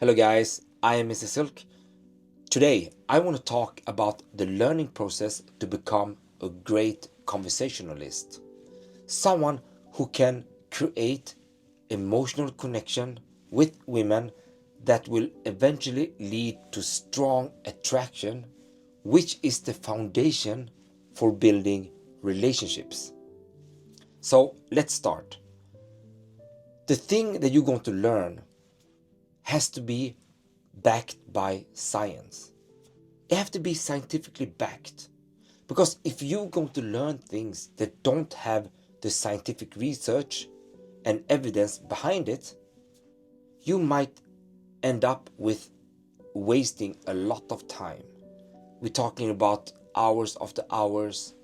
Hello guys, I am Mr. Silk. Today I want to talk about the learning process to become a great conversationalist. Someone who can create emotional connection with women that will eventually lead to strong attraction, which is the foundation for building relationships. So let's start. The thing that you're going to learn has to be backed by science. It have to be scientifically backed. Because if you're going to learn things that don't have the scientific research and evidence behind it, you might end up with wasting a lot of time. We're talking about hours after hours,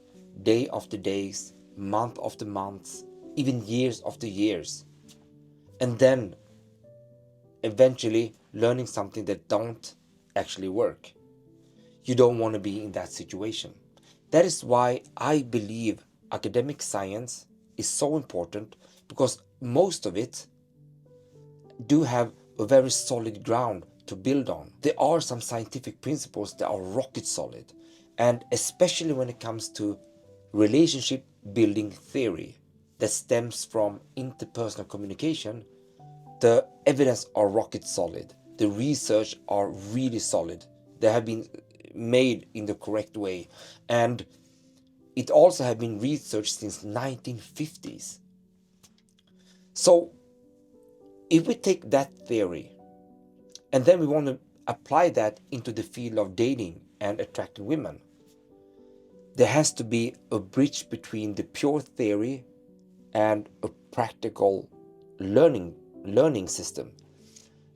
day after days, month after months, even years after years. And then eventually learning something that don't actually work. You don't want to be in that situation. That is why I believe academic science is so important, because most of it do have a very solid ground to build on. There are some scientific principles that are rocket solid, and especially when it comes to relationship building theory that stems from interpersonal communication, the evidence are rocket solid. The research are really solid. They have been made in the correct way, and it also have been researched since 1950s. So if we take that theory and then we want to apply that into the field of dating and attracting women, there has to be a bridge between the pure theory and a practical learning system.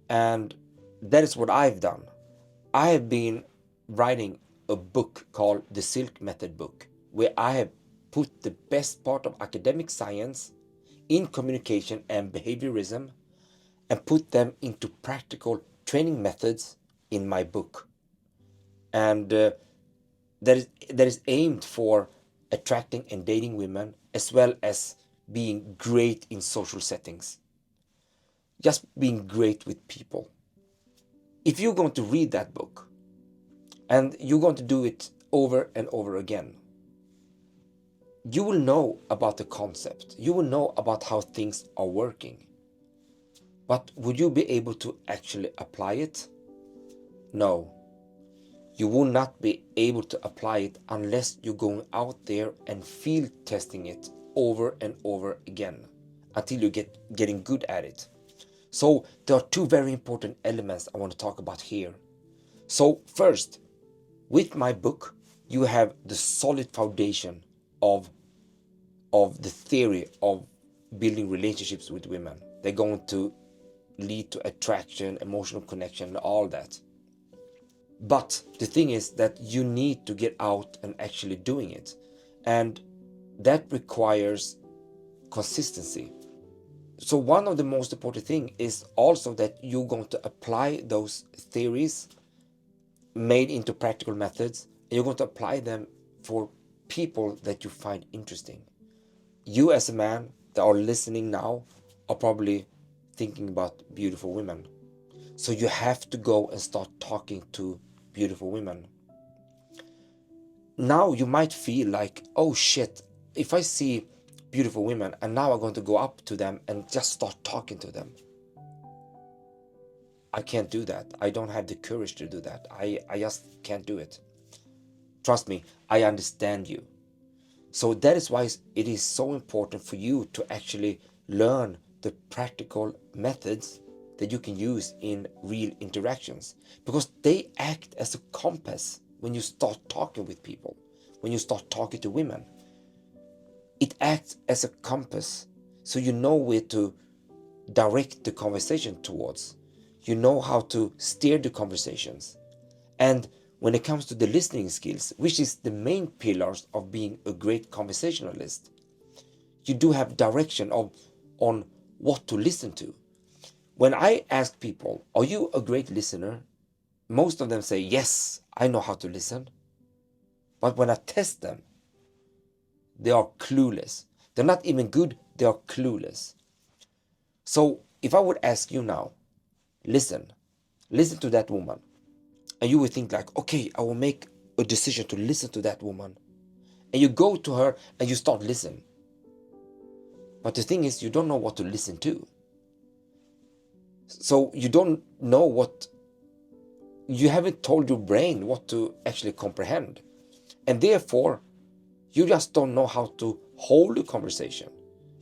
And that is what I've done. I have been writing a book called the Silk Method book, where I have put the best part of academic science in communication and behaviorism and put them into practical training methods in my book. And that is aimed for attracting and dating women, as well as being great in social settings, just being great with people. If you're going to read that book and you're going to do it over and over again, you will know about the concept. You will know about how things are working. But would you be able to actually apply it? No. You will not be able to apply it unless you're going out there and field testing it over and over again until you getting good at it. So there are two very important elements I want to talk about here. So first, with my book, you have the solid foundation of the theory of building relationships with women. They're going to lead to attraction, emotional connection, and all that. But the thing is that you need to get out and actually doing it. And that requires consistency. So one of the most important thing is also that you're going to apply those theories made into practical methods, and you're going to apply them for people that you find interesting. You as a man that are listening now are probably thinking about beautiful women. So you have to go and start talking to beautiful women. Now you might feel like, oh shit, if I see beautiful women and now I'm going to go up to them and just start talking to them. I can't do that. I don't have the courage to do that. I just can't do it. Trust me, I understand you. So that is why it is so important for you to actually learn the practical methods that you can use in real interactions, because they act as a compass when you start talking with people, when you start talking to women. It acts as a compass, so you know where to direct the conversation towards. You know how to steer the conversations. And when it comes to the listening skills, which is the main pillars of being a great conversationalist, you do have direction on what to listen to. When I ask people, are you a great listener? Most of them say, yes, I know how to listen. But when I test them, they are clueless. They're not even good, they are clueless. So if I would ask you now, listen, listen to that woman. And you will think like, okay, I will make a decision to listen to that woman. And you go to her and you start listening. But the thing is, you don't know what to listen to. So you don't know you haven't told your brain what to actually comprehend. And therefore, you just don't know how to hold a conversation.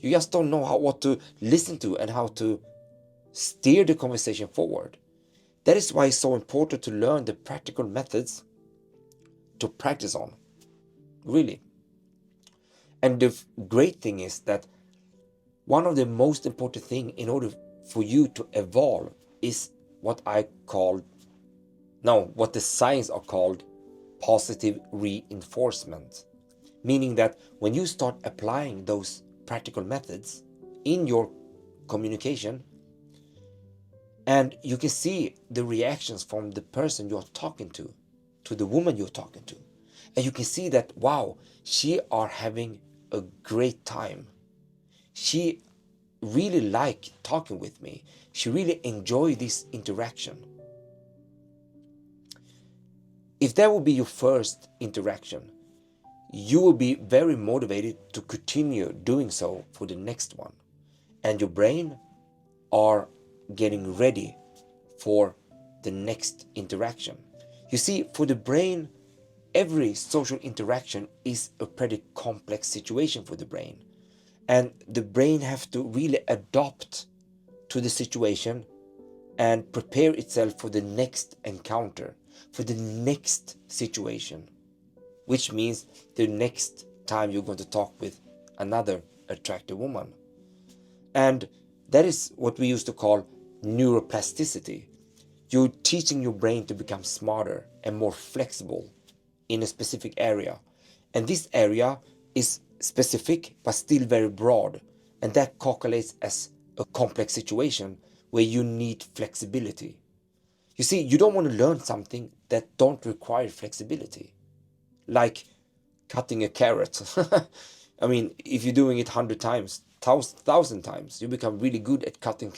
You just don't know what to listen to and how to steer the conversation forward. That is why it's so important to learn the practical methods to practice on, really. And the great thing is that one of the most important things in order for you to evolve is what the science are called positive reinforcement. Meaning that when you start applying those practical methods in your communication, and you can see the reactions from the person you're talking to the woman you're talking to, and you can see that, wow, she are having a great time. She really like talking with me. She really enjoy this interaction. If that will be your first interaction, you will be very motivated to continue doing so for the next one. And your brain are getting ready for the next interaction. You see, for the brain, every social interaction is a pretty complex situation for the brain. And the brain have to really adapt to the situation and prepare itself for the next encounter, for the next situation, which means the next time you're going to talk with another attractive woman. And that is what we used to call neuroplasticity. You're teaching your brain to become smarter and more flexible in a specific area. And this area is specific but still very broad. And that calculates as a complex situation where you need flexibility. You see, you don't want to learn something that don't require flexibility. Like cutting a carrot. I mean, if you're doing it 100 times, 1,000 times, you become really good at cutting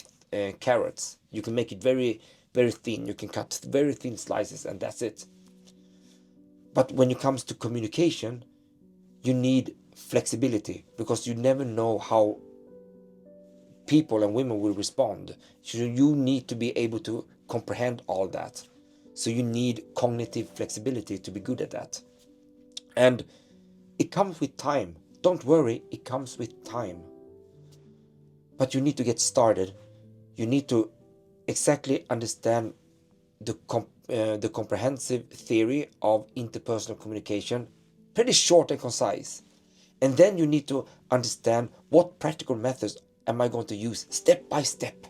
carrots. You can make it very, very thin. You can cut very thin slices and that's it. But when it comes to communication, you need flexibility because you never know how people and women will respond. So you need to be able to comprehend all that. So you need cognitive flexibility to be good at that. And it comes with time. Don't worry, it comes with time. But you need to get started. You need to exactly understand the comprehensive theory of interpersonal communication, pretty short and concise. And then you need to understand what practical methods am I going to use step by step.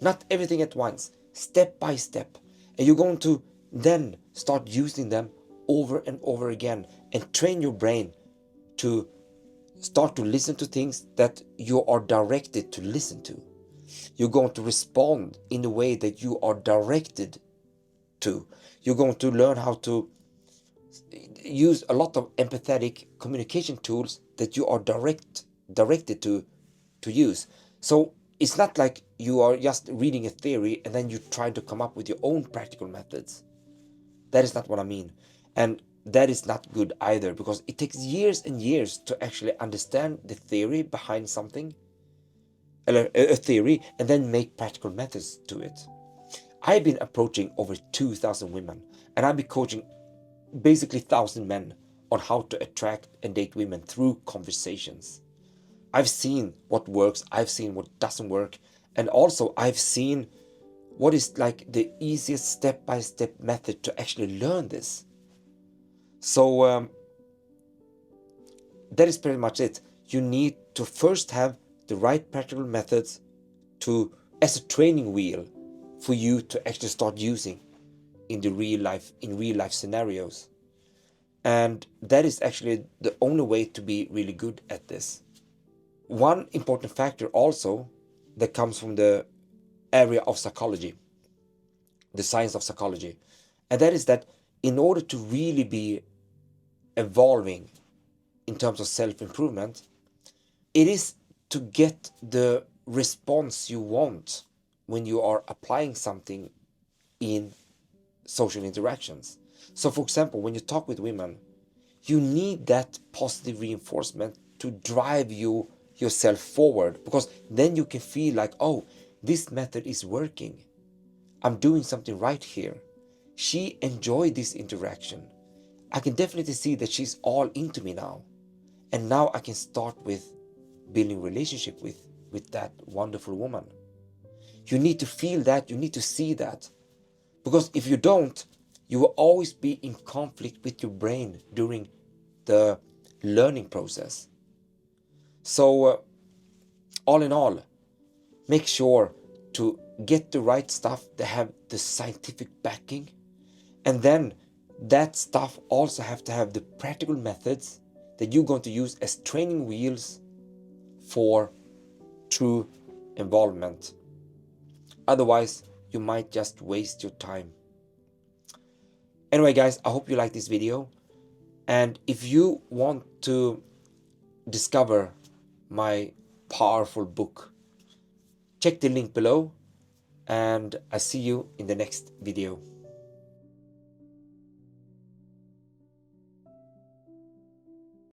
Not everything at once, step by step. And you're going to then start using them over and over again and train your brain to start to listen to things that you are directed to listen to. You're going to respond in the way that you are directed to. You're going to learn how to use a lot of empathetic communication tools that you are directed to use. So it's not like you are just reading a theory and then you try to come up with your own practical methods. That is not what I mean. And that is not good either, because it takes years and years to actually understand the theory behind something, a theory, and then make practical methods to it. I've been approaching over 2,000 women, and I've been coaching basically 1,000 men on how to attract and date women through conversations. I've seen what works, I've seen what doesn't work, and also I've seen what is like the easiest step-by-step method to actually learn this. So that is pretty much it. You need to first have the right practical methods as a training wheel for you to actually start using in real life scenarios. And that is actually the only way to be really good at this. One important factor also that comes from the area of psychology, the science of psychology, and that is that in order to really be evolving in terms of self-improvement, it is to get the response you want when you are applying something in social interactions. So for example, when you talk with women, you need that positive reinforcement to drive yourself forward, because then you can feel like, oh, this method is working. I'm doing something right here. She enjoyed this interaction. I can definitely see that she's all into me now. And now I can start with building relationship with that wonderful woman. You need to feel that, you need to see that. Because if you don't, you will always be in conflict with your brain during the learning process. So, all in all, make sure to get the right stuff that have the scientific backing, and then that stuff also have to have the practical methods that you're going to use as training wheels for true involvement. Otherwise, you might just waste your time. Anyway, guys, I hope you like this video. And if you want to discover my powerful book, check the link below, and I see you in the next video.